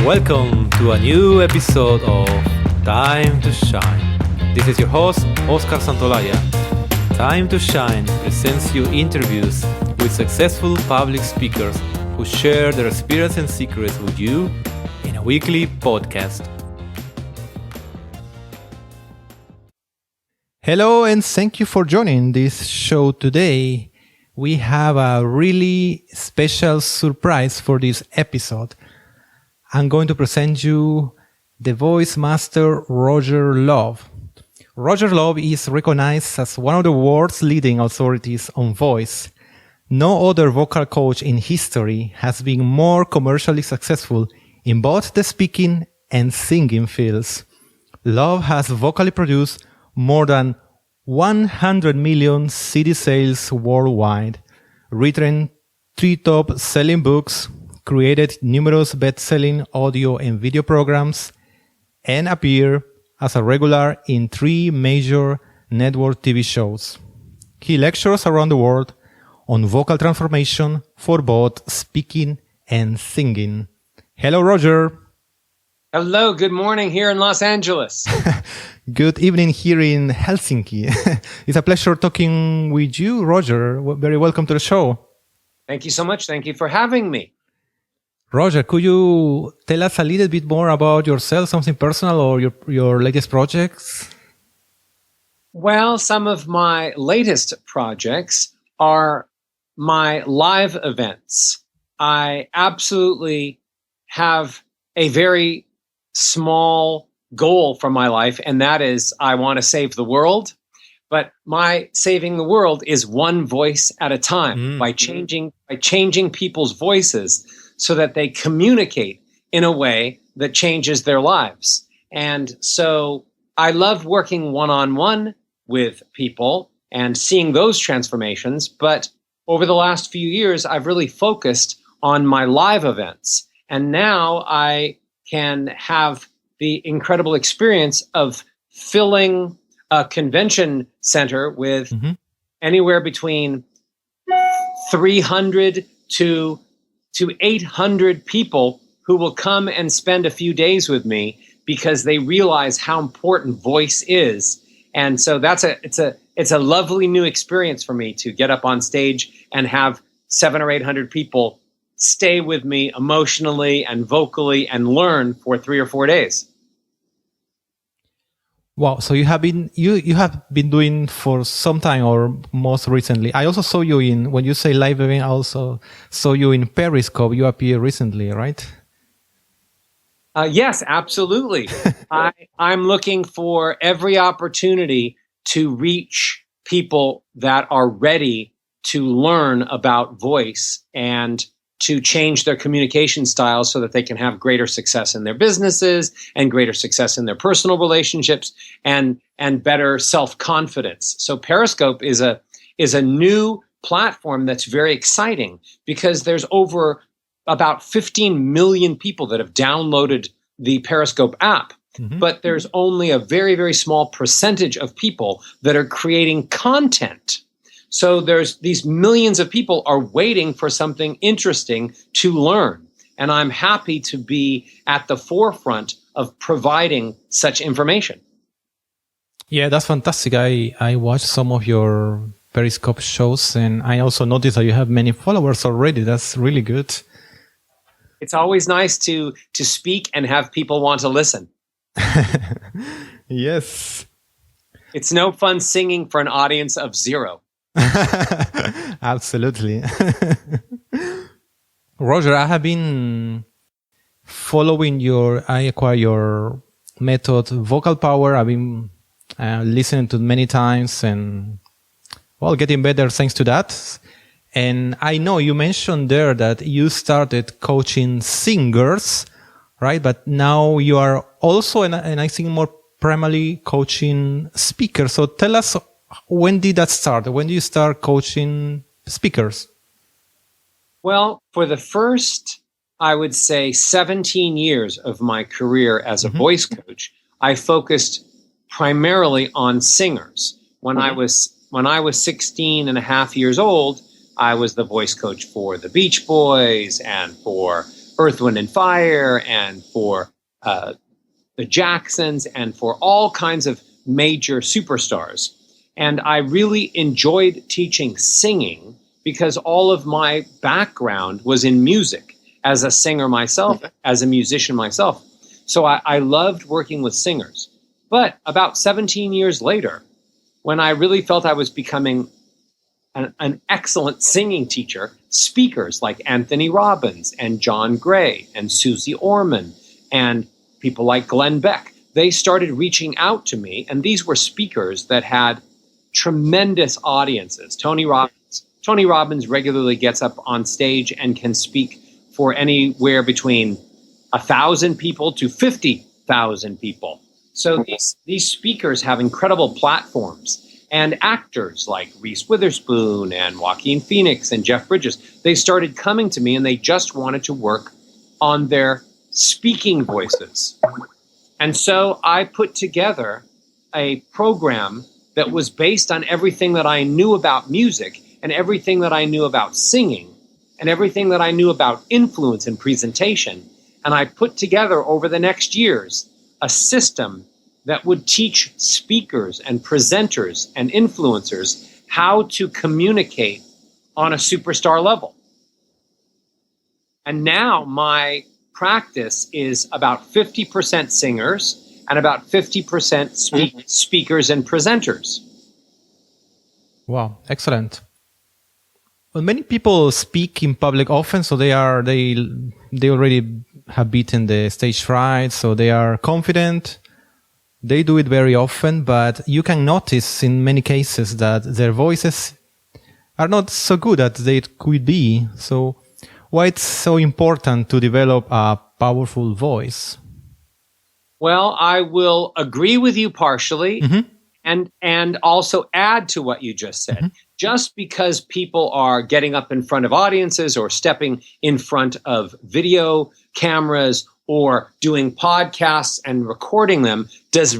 Welcome to a new episode of Time to Shine. This is your host, Oscar Santolaya. Time to Shine presents you interviews with successful public speakers who share their experience and secrets with you in a weekly podcast. Hello, and thank you for joining this show today. We have a really special surprise for this episode. I'm going to present you the voice master Roger Love. Roger Love is recognized as one of the world's leading authorities on voice. No other vocal coach in history has been more commercially successful in both the speaking and singing fields. Love has vocally produced more than 100 million CD sales worldwide, written 3 top-selling books, created numerous best-selling audio and video programs, and appeared as a regular in 3 major network TV shows. He lectures around the world on vocal transformation for both speaking and singing. Hello, Roger. Hello, good morning here in Los Angeles. Good evening here in Helsinki. It's a pleasure talking with you, Roger. Very welcome to the show. Thank you so much. Thank you for having me. Roger, could you tell us a little bit more about yourself, something personal or your latest projects? Well, some of my latest projects are my live events. I absolutely have a very small goal for my life, and that is I want to save the world. But my saving the world is one voice at a time by changing people's voices so that they communicate in a way that changes their lives. And so I love working one-on-one with people and seeing those transformations. But over the last few years, I've really focused on my live events. And now I can have the incredible experience of filling a convention center with anywhere between 300 to 800 people who will come and spend a few days with me because they realize how important voice is. And so it's a lovely new experience for me to get up on stage and have 700 or 800 people stay with me emotionally and vocally and learn for 3 or 4 days. Wow! So you have been doing for some time, or most recently. I also saw you when you say live event. I also saw you in Periscope. You appeared recently, right? Yes, absolutely. I'm looking for every opportunity to reach people that are ready to learn about voice and to change their communication styles so that they can have greater success in their businesses and greater success in their personal relationships and better self-confidence. So Periscope is a new platform that's very exciting because there's over about 15 million people that have downloaded the Periscope app. But there's only a very, very small percentage of people that are creating content. So there's these millions of people are waiting for something interesting to learn. And I'm happy to be at the forefront of providing such information. Yeah, that's fantastic. I watched some of your Periscope shows, and I also noticed that you have many followers already. That's really good. It's always nice to speak and have people want to listen. Yes. It's no fun singing for an audience of 0. Absolutely. Roger, I have been following I acquired your method, Vocal Power. I've been listening to many times and, getting better thanks to that. And I know you mentioned there that you started coaching singers, right? But now you are also, and I think more primarily coaching speakers. So tell us, when did that start? When did you start coaching speakers? Well, for the first, I would say 17 years of my career as a voice coach, I focused primarily on singers. When I was 16 and a half years old, I was the voice coach for the Beach Boys and for Earth, Wind and Fire and for the Jacksons and for all kinds of major superstars. And I really enjoyed teaching singing because all of my background was in music as a singer myself, as a musician myself. So I loved working with singers. But about 17 years later, when I really felt I was becoming an excellent singing teacher, speakers like Anthony Robbins and John Gray and Susie Orman and people like Glenn Beck, they started reaching out to me. And these were speakers that had tremendous audiences. Tony Robbins regularly gets up on stage and can speak for anywhere between 1,000 people to 50,000 people. So these speakers have incredible platforms. And actors like Reese Witherspoon and Joaquin Phoenix and Jeff Bridges, they started coming to me and they just wanted to work on their speaking voices. And so I put together a program that was based on everything that I knew about music and everything that I knew about singing and everything that I knew about influence and presentation. And I put together over the next years a system that would teach speakers and presenters and influencers how to communicate on a superstar level. And now my practice is about 50% singers and about 50% speakers and presenters. Wow, excellent. Well, many people speak in public often, so they already have beaten the stage fright, so they are confident. They do it very often, but you can notice in many cases that their voices are not so good as they could be. So why it's so important to develop a powerful voice? Well, I will agree with you partially and also add to what you just said. Just because people are getting up in front of audiences or stepping in front of video cameras or doing podcasts and recording them does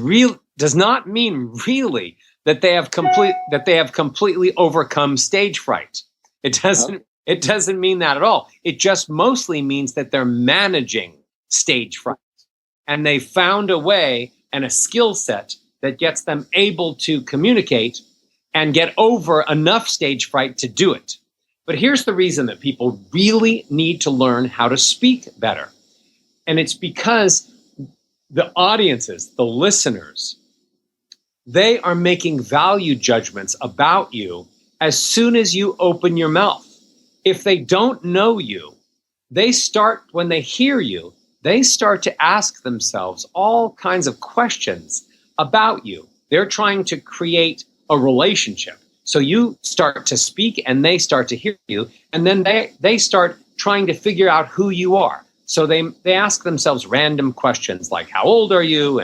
not mean really that they have completely overcome stage fright. It doesn't mean that at all. It just mostly means that they're managing stage fright. And they found a way and a skill set that gets them able to communicate and get over enough stage fright to do it. But here's the reason that people really need to learn how to speak better. And it's because the audiences, the listeners, they are making value judgments about you as soon as you open your mouth. If they don't know you, when they hear you, they start to ask themselves all kinds of questions about you. They're trying to create a relationship. So you start to speak and they start to hear you, and then they start trying to figure out who you are. So they ask themselves random questions like, how old are you?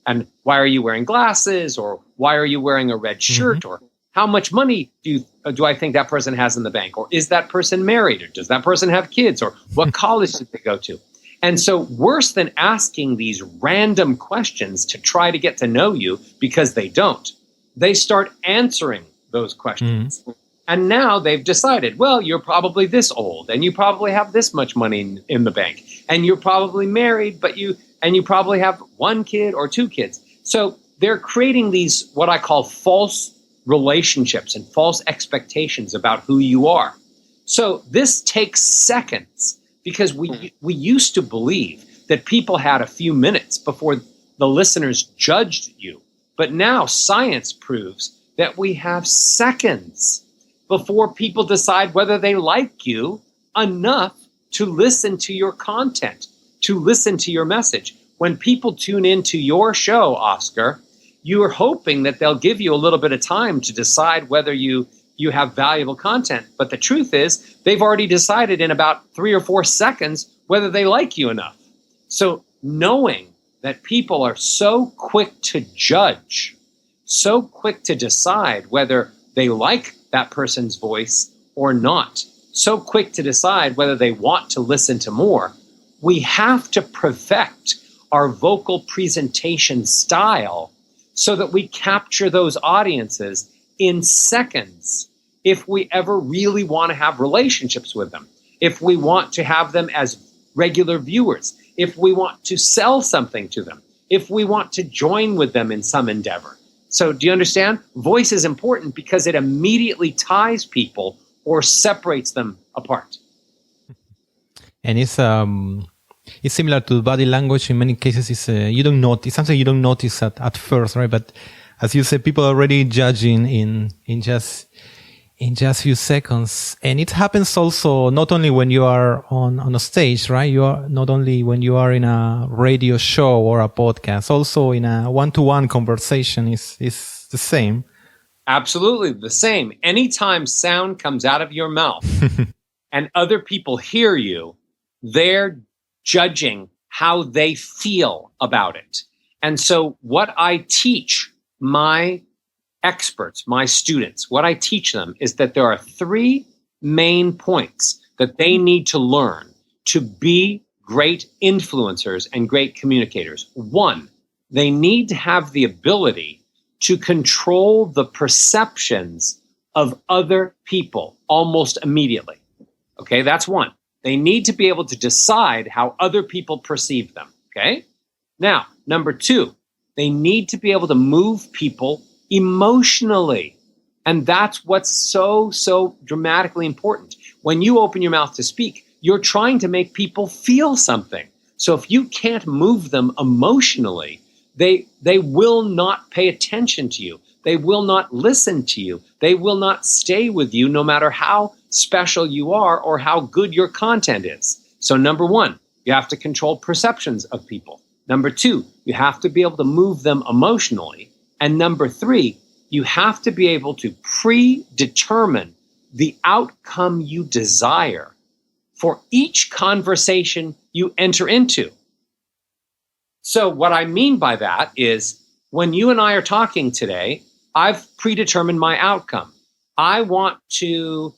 And why are you wearing glasses? Or why are you wearing a red shirt? Or how much money do I think that person has in the bank? Or is that person married? Or does that person have kids? Or what college did they go to? And so worse than asking these random questions to try to get to know you, because they don't, they start answering those questions. And now they've decided, well, you're probably this old and you probably have this much money in the bank and you're probably married, but you probably have one kid or two kids. So they're creating these, what I call false relationships and false expectations about who you are. So this takes seconds, because we used to believe that people had a few minutes before the listeners judged you. But now science proves that we have seconds before people decide whether they like you enough to listen to your content, to listen to your message. When people tune into your show, Oscar, you're hoping that they'll give you a little bit of time to decide whether you have valuable content. But the truth is, they've already decided in about 3 or 4 seconds whether they like you enough. So knowing that people are so quick to judge, so quick to decide whether they like that person's voice or not, so quick to decide whether they want to listen to more, we have to perfect our vocal presentation style so that we capture those audiences in seconds if we ever really want to have relationships with them, if we want to have them as regular viewers, if we want to sell something to them, if we want to join with them in some endeavor. So do you understand? Voice is important because it immediately ties people or separates them apart. And it's similar to body language. In many cases, it's you don't notice. It's something you don't notice at first, right? But as you said, people are already judging in just few seconds. And it happens also not only when you are on a stage, right? You are not only when you are in a radio show or a podcast, also in a one-to-one conversation is the same. Absolutely the same. Anytime sound comes out of your mouth and other people hear you, they're judging how they feel about it. And so what I teach my experts, my students, what I teach them is that there are 3 main points that they need to learn to be great influencers and great communicators. 1, they need to have the ability to control the perceptions of other people almost immediately. Okay, that's 1. They need to be able to decide how other people perceive them. Okay? Now, number 2, they need to be able to move people emotionally. And that's what's so dramatically important. When you open your mouth to speak, you're trying to make people feel something. So if you can't move them emotionally, they will not pay attention to you. They will not listen to you. They will not stay with you no matter how special you are or how good your content is. So number 1, you have to control perceptions of people. Number 2, you have to be able to move them emotionally. And number 3, you have to be able to predetermine the outcome you desire for each conversation you enter into. So what I mean by that is when you and I are talking today, I've predetermined my outcome. I want to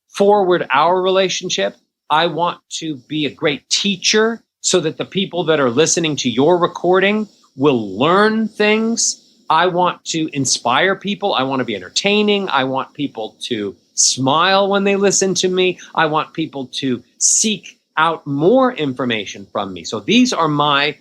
forward our relationship. I want to be a great teacher so that the people that are listening to your recording will learn things. I want to inspire people. I want to be entertaining. I want people to smile when they listen to me. I want people to seek out more information from me. So these are my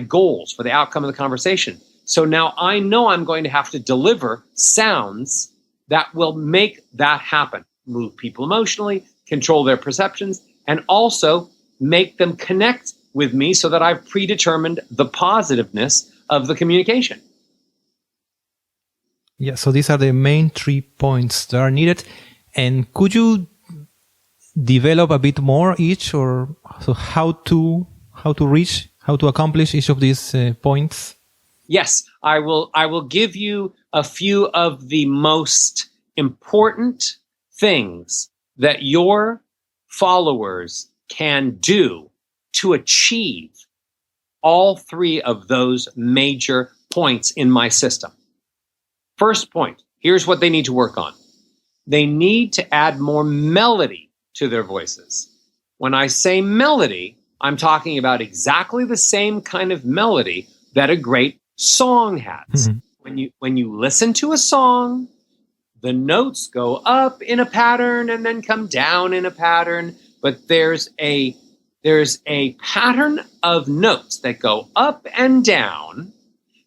goals for the outcome of the conversation. So now I know I'm going to have to deliver sounds that will make that happen. Move people emotionally, control their perceptions, and also make them connect with me so that I've predetermined the positiveness of the communication. Yeah, so these are the main 3 points that are needed. And could you develop a bit more each, or so how to accomplish each of these points? Yes, I will give you a few of the most important things that your followers can do to achieve all 3 of those major points in my system. First point, here's what they need to work on. They need to add more melody to their voices. When I say melody, I'm talking about exactly the same kind of melody that a great song has. Mm-hmm. When you listen to a song, the notes go up in a pattern and then come down in a pattern, but there's a pattern of notes that go up and down.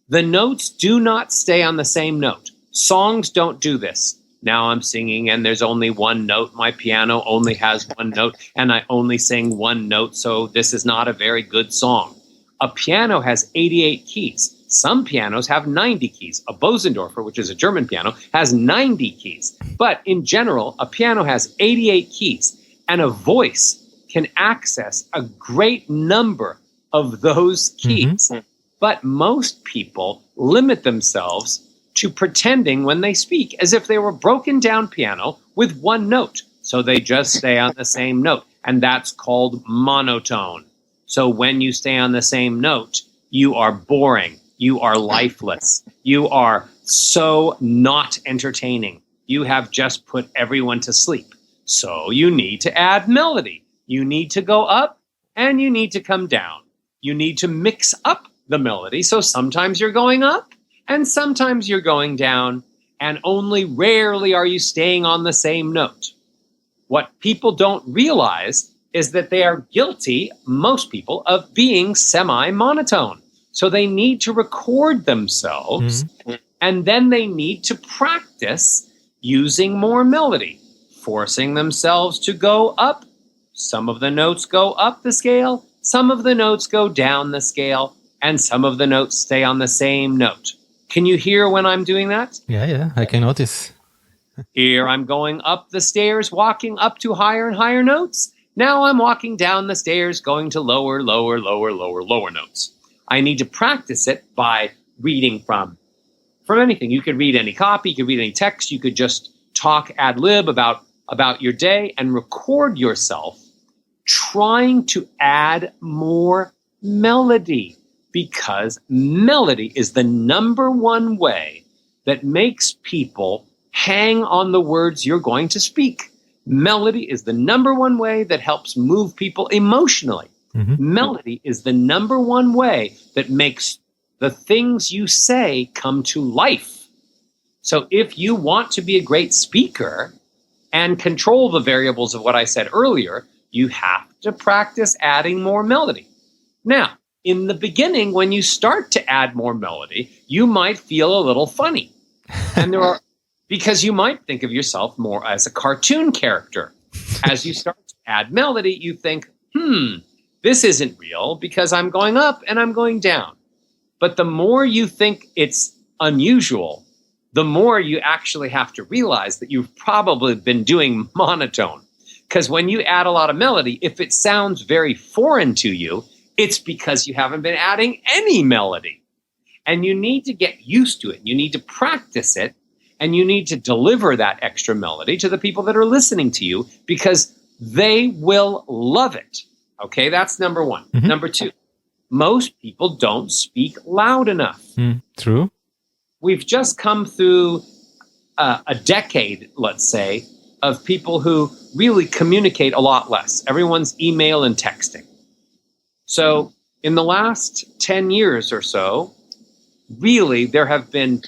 The notes do not stay on the same note. Songs don't do this. Now I'm singing and there's only one note. My piano only has one note and I only sing one note, so this is not a very good song. A piano has 88 keys. Some pianos have 90 keys. A Bosendorfer, which is a German piano, has 90 keys. But in general, a piano has 88 keys, and a voice can access a great number of those keys. Mm-hmm. But most people limit themselves to pretending when they speak as if they were a broken down piano with one note. So they just stay on the same note, and that's called monotone. So when you stay on the same note, you are boring. You are lifeless. You are so not entertaining. You have just put everyone to sleep. So you need to add melody. You need to go up and you need to come down. You need to mix up the melody. So sometimes you're going up and sometimes you're going down, and only rarely are you staying on the same note. What people don't realize is that they are guilty, most people, of being semi-monotone. So they need to record themselves, and then they need to practice using more melody, forcing themselves to go up. Some of the notes go up the scale, some of the notes go down the scale, and some of the notes stay on the same note. Can you hear when I'm doing that? Yeah, I can notice. Here I'm going up the stairs, walking up to higher and higher notes. Now I'm walking down the stairs, going to lower, lower, lower, lower, lower notes. I need to practice it by reading from anything. You could read any copy, you could read any text, you could just talk ad lib about your day and record yourself trying to add more melody, because melody is the number one way that makes people hang on the words you're going to speak. Melody is the number one way that helps move people emotionally. Melody is the number one way that makes the things you say come to life. So if you want to be a great speaker and control the variables of what I said earlier, you have to practice adding more melody. Now, in the beginning, when you start to add more melody, you might feel a little funny. And because you might think of yourself more as a cartoon character. As you start to add melody, you think, this isn't real because I'm going up and I'm going down. But the more you think it's unusual, the more you actually have to realize that you've probably been doing monotone. Because when you add a lot of melody, if it sounds very foreign to you, it's because you haven't been adding any melody. And you need to get used to it. You need to practice it. And you need to deliver that extra melody to the people that are listening to you, because they will love it. Okay, that's number one. Number two, most people don't speak loud enough. True. We've just come through a decade, let's say, of people who really communicate a lot less. Everyone's email and texting. So in the last 10 years or so, really there have been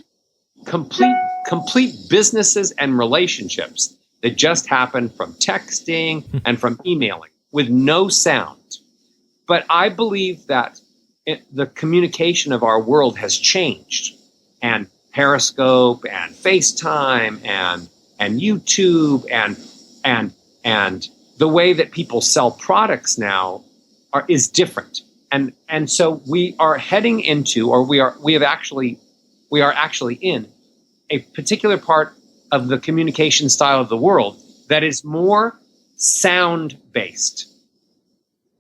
complete businesses and relationships that just happen from texting and from emailing with no sound. But I believe that the communication of our world has changed, and Periscope and FaceTime and YouTube and the way that people sell products now is different. And so we are heading into, or we are actually in a particular part of the communication style of the world that is more sound based.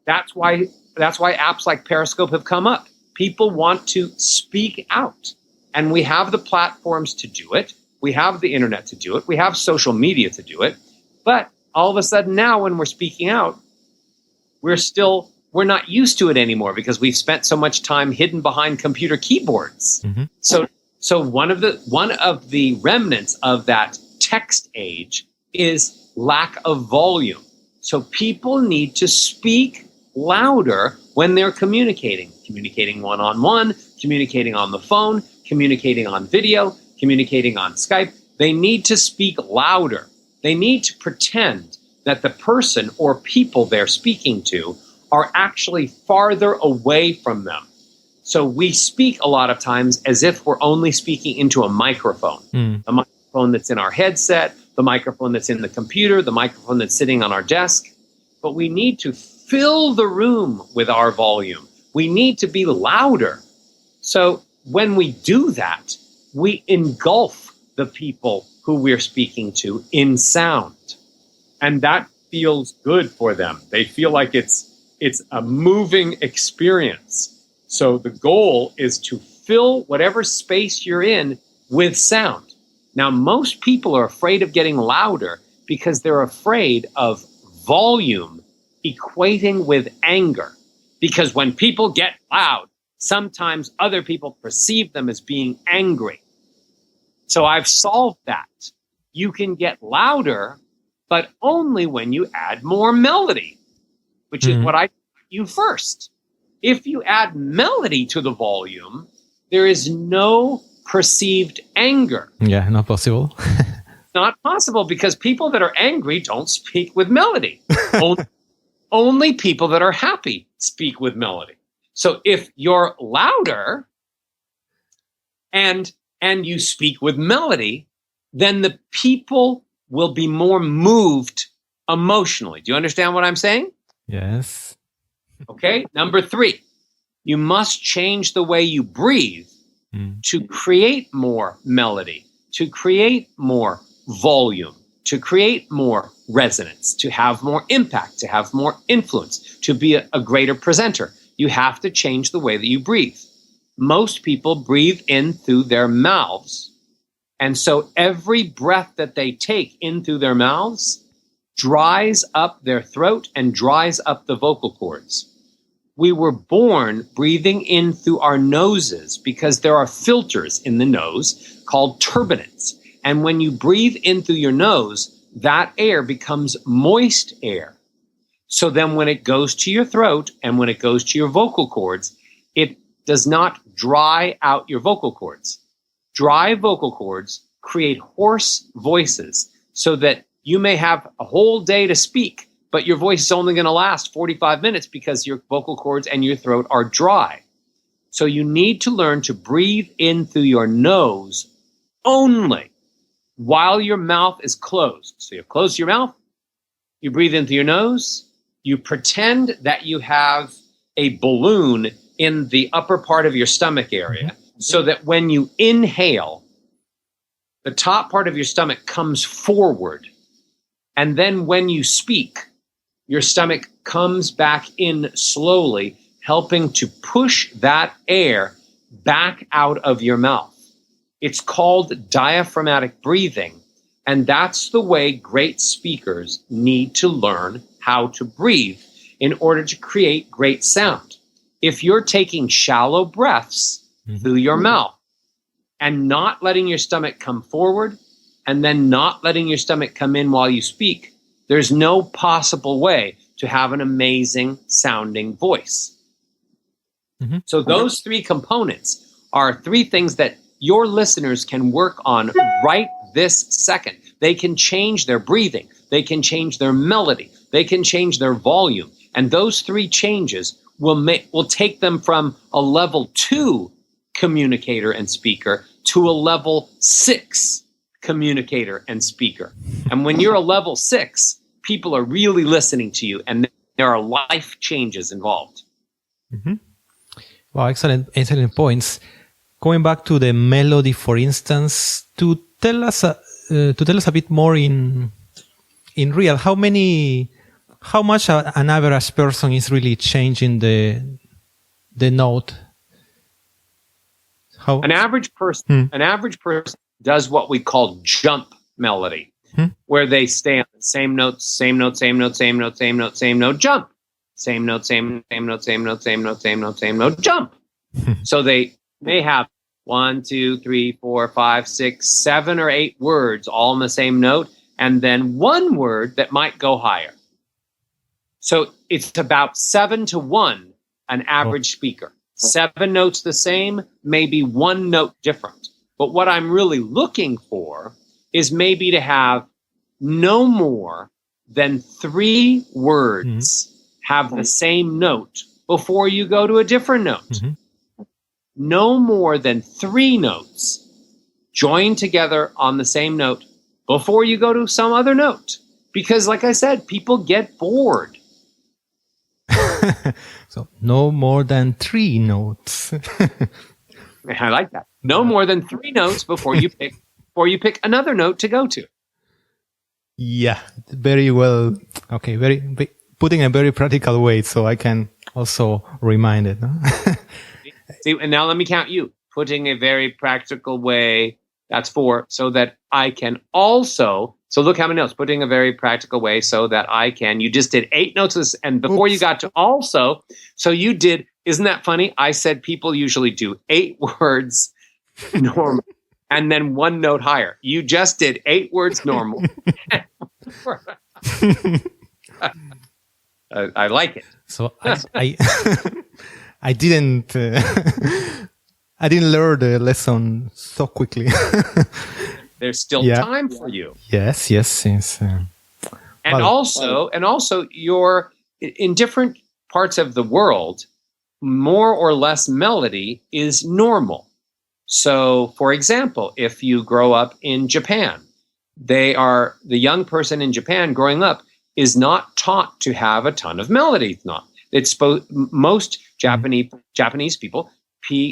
That's why apps like Periscope have come up. People want to speak out, and we have the platforms to do it. We have the internet to do it. We have social media to do it. But all of a sudden now, when we're speaking out, we're not used to it anymore because we've spent so much time hidden behind computer keyboards. So one of the remnants of that text age is lack of volume. So people need to speak louder when they're communicating one-on-one, communicating on the phone, communicating on video, communicating on Skype. They need to speak louder. They need to pretend that the person or people they're speaking to are actually farther away from them. So we speak a lot of times as if we're only speaking into a microphone. A microphone that's in our headset, the microphone that's in the computer, the microphone that's sitting on our desk. But we need to fill the room with our volume. We need to be louder. So when we do that, we engulf the people who we're speaking to in sound. And that feels good for them. They feel like it's a moving experience. So the goal is to fill whatever space you're in with sound. Now, most people are afraid of getting louder because they're afraid of volume equating with anger. Because when people get loud, sometimes other people perceive them as being angry. So I've solved that. You can get louder, but only when you add more melody, which is what I taught you first. If you add melody to the volume, there is no perceived anger. Yeah, not possible. Not possible, because people that are angry don't speak with melody. only people that are happy speak with melody. So if you're louder and you speak with melody, then the people will be more moved emotionally. Do you understand what I'm saying? Yes. Okay. Number 3, you must change the way you breathe to create more melody, to create more volume, to create more resonance, to have more impact, to have more influence, to be a greater presenter. You have to change the way that you breathe. Most people breathe in through their mouths. And so every breath that they take in through their mouths dries up their throat and dries up the vocal cords. We were born breathing in through our noses because there are filters in the nose called turbinates. And when you breathe in through your nose, that air becomes moist air. So then when it goes to your throat and when it goes to your vocal cords, it does not dry out your vocal cords. Dry vocal cords create hoarse voices so that you may have a whole day to speak, but your voice is only going to last 45 minutes because your vocal cords and your throat are dry. So you need to learn to breathe in through your nose only while your mouth is closed. So you close your mouth, you breathe in through your nose, you pretend that you have a balloon in the upper part of your stomach area so that when you inhale, the top part of your stomach comes forward. And then when you speak, your stomach comes back in slowly, helping to push that air back out of your mouth. It's called diaphragmatic breathing, and that's the way great speakers need to learn how to breathe in order to create great sound. If you're taking shallow breaths through your mouth and not letting your stomach come forward and then not letting your stomach come in while you speak, there's no possible way to have an amazing sounding voice. So those 3 components are 3 things that your listeners can work on right this second. They can change their breathing. They can change their melody. They can change their volume. And those 3 changes will take them from a level 2 communicator and speaker to a level 6 communicator and speaker. And when you're a level 6, people are really listening to you and there are life changes involved. Wow, excellent points. Going back to the melody, for instance, to tell us a bit more in real, how much an average person is really changing the note? An average person does what we call jump melody, where they stay on the same note, same note, same note, same note, same note, same note, jump. Same note, same note, same note, same note, same note, same note, jump. So they may have 1, 2, 3, 4, 5, 6, 7 or 8 words all on the same note, and then one word that might go higher. So it's about 7 to 1, an average speaker. 7 notes the same, maybe 1 note different. But what I'm really looking for is maybe to have no more than 3 words have the same note before you go to a different note. No more than 3 notes join together on the same note before you go to some other note. Because like I said, people get bored. So no more than 3 notes. I like that. No more than 3 notes before you pick another note to go to. Yeah, very well. Okay, putting a very practical way so I can also remind it. No? See, and now let me count you. Putting a very practical way, that's 4, so that I can also, so look how many notes. Putting a very practical way so that I can, you just did 8 notes, and before you got to also, so you did, isn't that funny? I said people usually do 8 words normal, and then 1 note higher. You just did 8 words normal. I like it. So I didn't learn the lesson so quickly. There's still time for you. Yes. And also, in different parts of the world, more or less melody is normal. So, for example, if you grow up in Japan, the young person in Japan growing up is not taught to have a ton of melody. Most Japanese people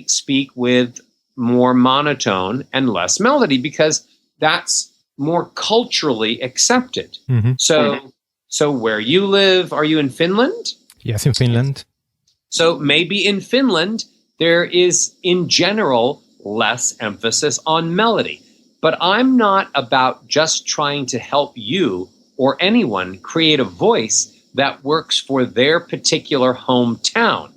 speak with more monotone and less melody because that's more culturally accepted. Mm-hmm. So where you live, are you in Finland? Yes, in Finland. So maybe in Finland, there is in general less emphasis on melody. But I'm not about just trying to help you or anyone create a voice that works for their particular hometown.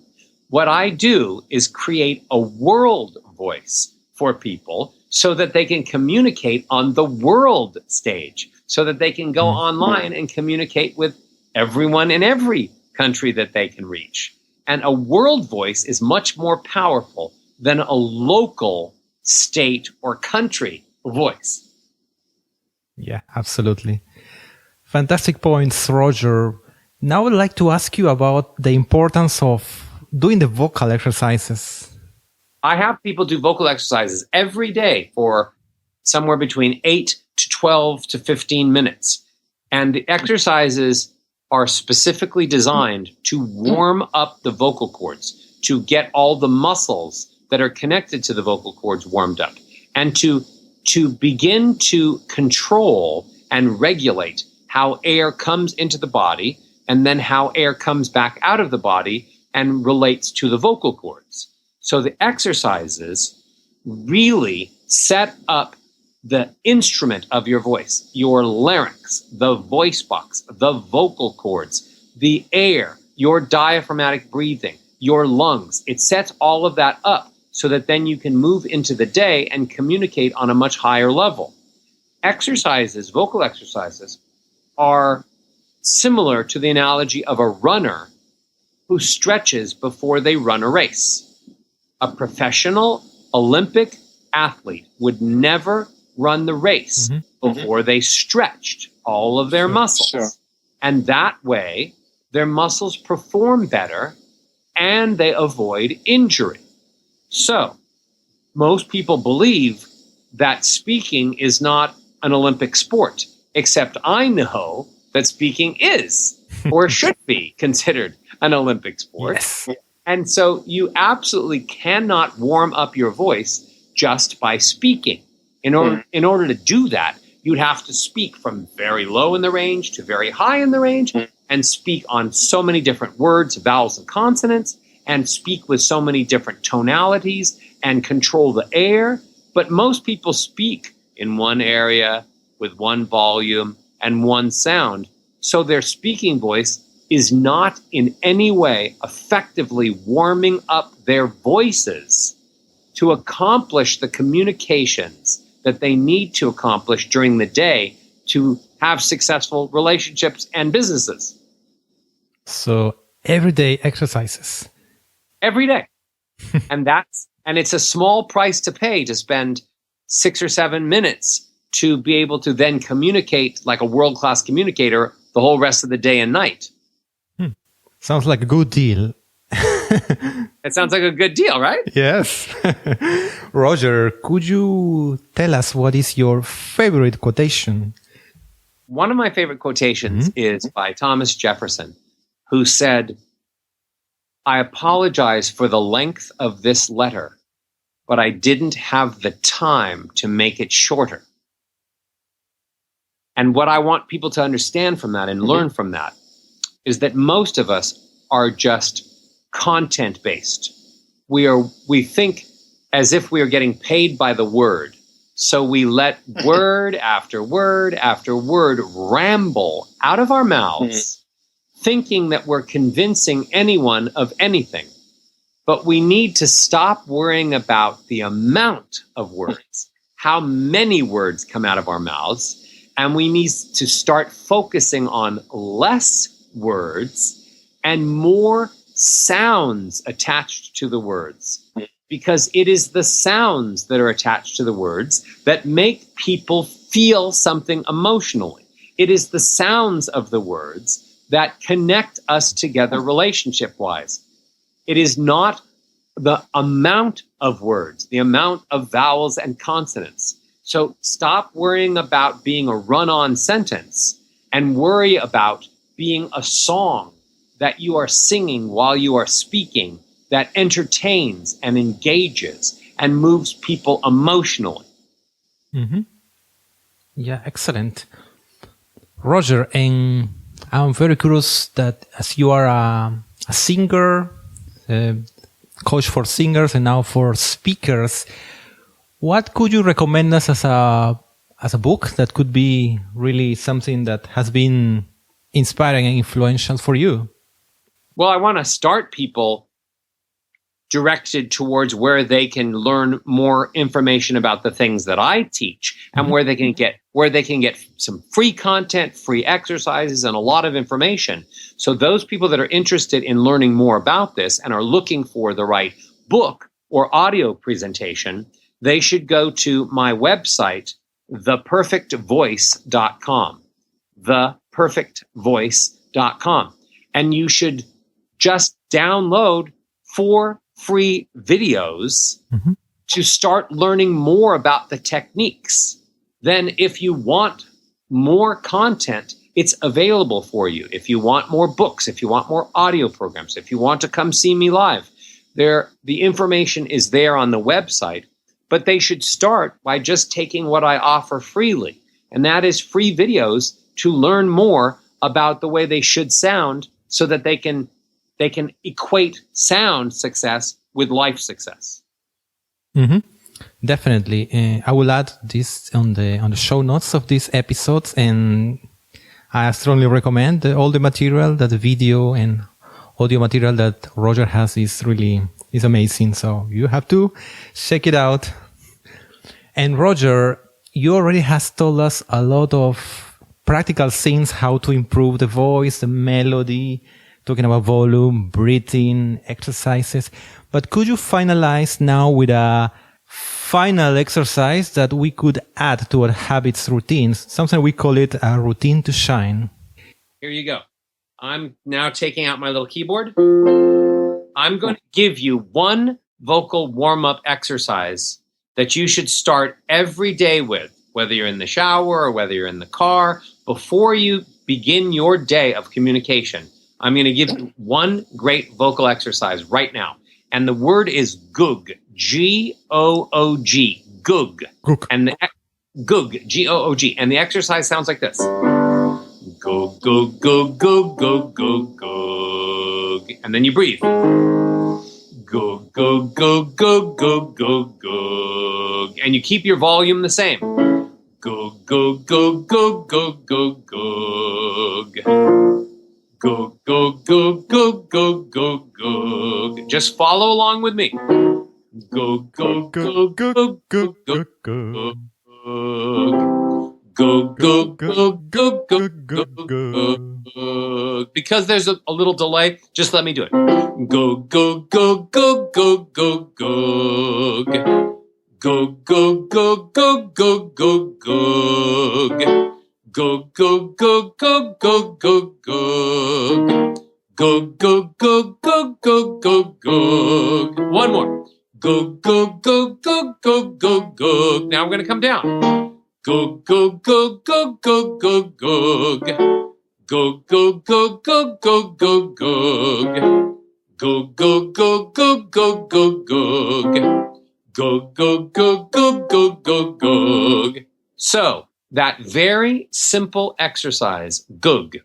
What I do is create a world voice for people so that they can communicate on the world stage, so that they can go online and communicate with everyone in every country that they can reach. And a world voice is much more powerful than a local state or country voice. Yeah, absolutely. Fantastic points, Roger. Now I'd like to ask you about the importance of doing the vocal exercises. I have people do vocal exercises every day for somewhere between 8 to 12 to 15 minutes. And the exercises are specifically designed to warm up the vocal cords, to get all the muscles that are connected to the vocal cords warmed up, and to begin to control and regulate how air comes into the body and then how air comes back out of the body and relates to the vocal cords. So the exercises really set up the instrument of your voice, your larynx, the voice box, the vocal cords, the air, your diaphragmatic breathing, your lungs. It sets all of that up so that then you can move into the day and communicate on a much higher level. Exercises, vocal exercises, are similar to the analogy of a runner who stretches before they run a race. A professional Olympic athlete would never run the race before they stretched all of their muscles. Sure. And that way, their muscles perform better and they avoid injury. So, most people believe that speaking is not an Olympic sport, except I know that speaking is or should be considered an Olympic sport. Yes. And so you absolutely cannot warm up your voice just by speaking. In order to do that, you'd have to speak from very low in the range to very high in the range and speak on so many different words, vowels, and consonants, and speak with so many different tonalities and control the air. But most people speak in one area with one volume and one sound. So their speaking voice is not in any way effectively warming up their voices to accomplish the communications that they need to accomplish during the day to have successful relationships and businesses. So everyday exercises. Every day. And it's a small price to pay to spend 6 or 7 minutes to be able to then communicate like a world-class communicator the whole rest of the day and night. Sounds like a good deal. It sounds like a good deal, right? Yes. Roger, could you tell us what is your favorite quotation? One of my favorite quotations is by Thomas Jefferson, who said, "I apologize for the length of this letter, but I didn't have the time to make it shorter." And what I want people to understand from that and learn from that is that most of us are just content-based. We think as if we are getting paid by the word. So we let word after word after word ramble out of our mouths, thinking that we're convincing anyone of anything. But we need to stop worrying about the amount of words, how many words come out of our mouths, and we need to start focusing on less words and more sounds attached to the words, because it is the sounds that are attached to the words that make people feel something emotionally. It is the sounds of the words that connect us together relationship-wise. It is not the amount of words, the amount of vowels and consonants. So stop worrying about being a run-on sentence and worry about being a song that you are singing while you are speaking that entertains and engages and moves people emotionally. Mm-hmm. Yeah, excellent. Roger, and I'm very curious that as you are a singer, coach for singers and now for speakers, what could you recommend us as a book that could be really something that has been inspiring and influential for you? Well, I want to start people directed towards where they can learn more information about the things that I teach, and where they can get some free content, free exercises, and a lot of information. So those people that are interested in learning more about this and are looking for the right book or audio presentation, they should go to my website, theperfectvoice.com. Theperfectvoice.com. And you should just download 4 free videos to start learning more about the techniques. Then if you want more content, it's available for you. If you want more books, if you want more audio programs, if you want to come see me live, the information is there on the website, but they should start by just taking what I offer freely. And that is free videos to learn more about the way they should sound so that they can equate sound success with life success. Mm-hmm. Definitely. I will add this on the show notes of these episodes, and I strongly recommend all the material, that the video and audio material that Roger has is amazing. So you have to check it out. And Roger, you already has told us a lot of practical things, how to improve the voice, the melody, talking about volume, breathing, exercises. But could you finalize now with a final exercise that we could add to our habits routines? Something we call it a routine to shine. Here you go. I'm now taking out my little keyboard. I'm going to give you one vocal warm-up exercise that you should start every day with, whether you're in the shower or whether you're in the car, before you begin your day of communication. I'm going to give you one great vocal exercise right now. And the word is goog, G-O-O-G, goog. Goog. And goog, G-O-O-G. And the exercise sounds like this. Goog, goog, goog, goog, goog, goog, goog. And then you breathe. Goog, goog, goog, goog, goog, goog, goog. And you keep your volume the same. Goog, goog, goog, goog, goog, goog, goog. Goog, goog, goog, goog, goog, goog, goog. Just follow along with me. Goog, goog, goog, goog, goog, goog, goog. Goog, goog, goog, goog, goog, goog, goog. Because there's a little delay, just let me do it. Goog, goog, goog, goog, goog, goog, goog. Goog, goog, goog, goog, goog, goog, goog. Goog, goog, goog, goog, goog, goog, goog. Goog, goog, goog, goog, goog, goog, goog. One more. Goog, goog, goog, goog, goog, goog, goog. Now I'm going to come down. Goog, goog, goog, goog, goog, goog, goog. Goog, goog, goog, goog, goog, goog, goog. Goog, goog, goog, goog, goog, goog, goog. Goog, goog, goog, goog, goog, goog, goog. So, that very simple exercise, goog,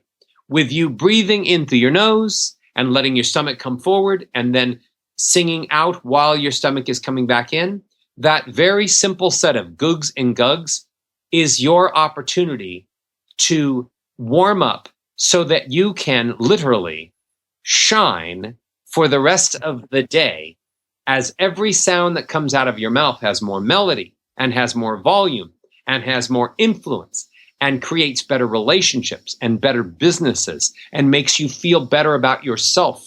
with you breathing in through your nose and letting your stomach come forward and then singing out while your stomach is coming back in, that very simple set of googs and gugs is your opportunity to warm up so that you can literally shine for the rest of the day, as every sound that comes out of your mouth has more melody and has more volume and has more influence and creates better relationships and better businesses and makes you feel better about yourself.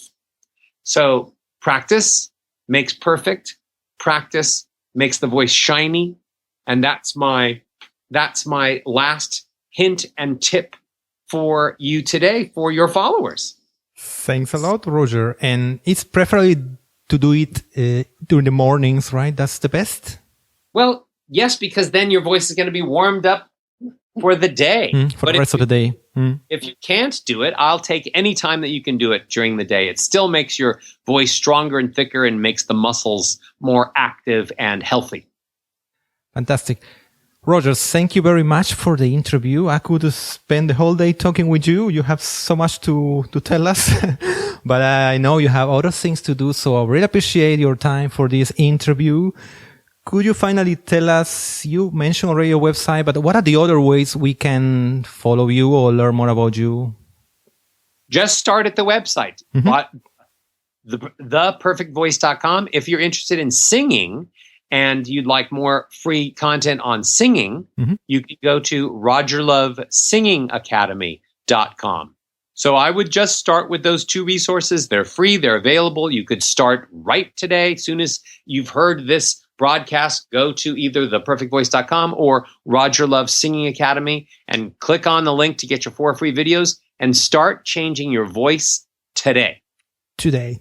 So practice makes perfect. Practice makes the voice shiny. And that's my last hint and tip for you today for your followers. Thanks a lot, Roger. And it's preferably to do it during the mornings, right? That's the best? Well, yes, because then your voice is going to be warmed up for the day. For the rest of the day. If you can't do it, I'll take any time that you can do it during the day. It still makes your voice stronger and thicker and makes the muscles more active and healthy. Fantastic. Roger, thank you very much for the interview. I could spend the whole day talking with you. You have so much to tell us, but I know you have other things to do. So I really appreciate your time for this interview. Could you finally tell us, you mentioned already your website, but what are the other ways we can follow you or learn more about you? Just start at the website, theperfectvoice.com. If you're interested in singing, and you'd like more free content on singing, you can go to rogerlovesingingacademy.com. So I would just start with those two resources. They're free. They're available. You could start right today. As soon as you've heard this broadcast, go to either theperfectvoice.com or Roger Love Singing Academy and click on the link to get your 4 free videos and start changing your voice today. Today.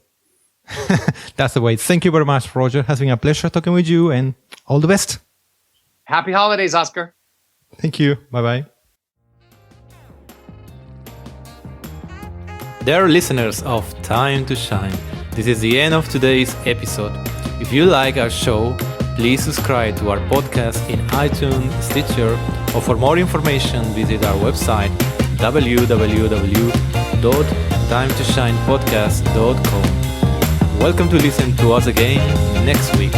That's the way. Thank you very much, Roger. It has been a pleasure talking with you and all the best. Happy holidays, Oscar. Thank you. Bye-bye. Dear listeners of Time to Shine, this is the end of today's episode. If you like our show, please subscribe to our podcast in iTunes, Stitcher, or for more information, visit our website www.timetoshinepodcast.com. Welcome to listen to us again next week.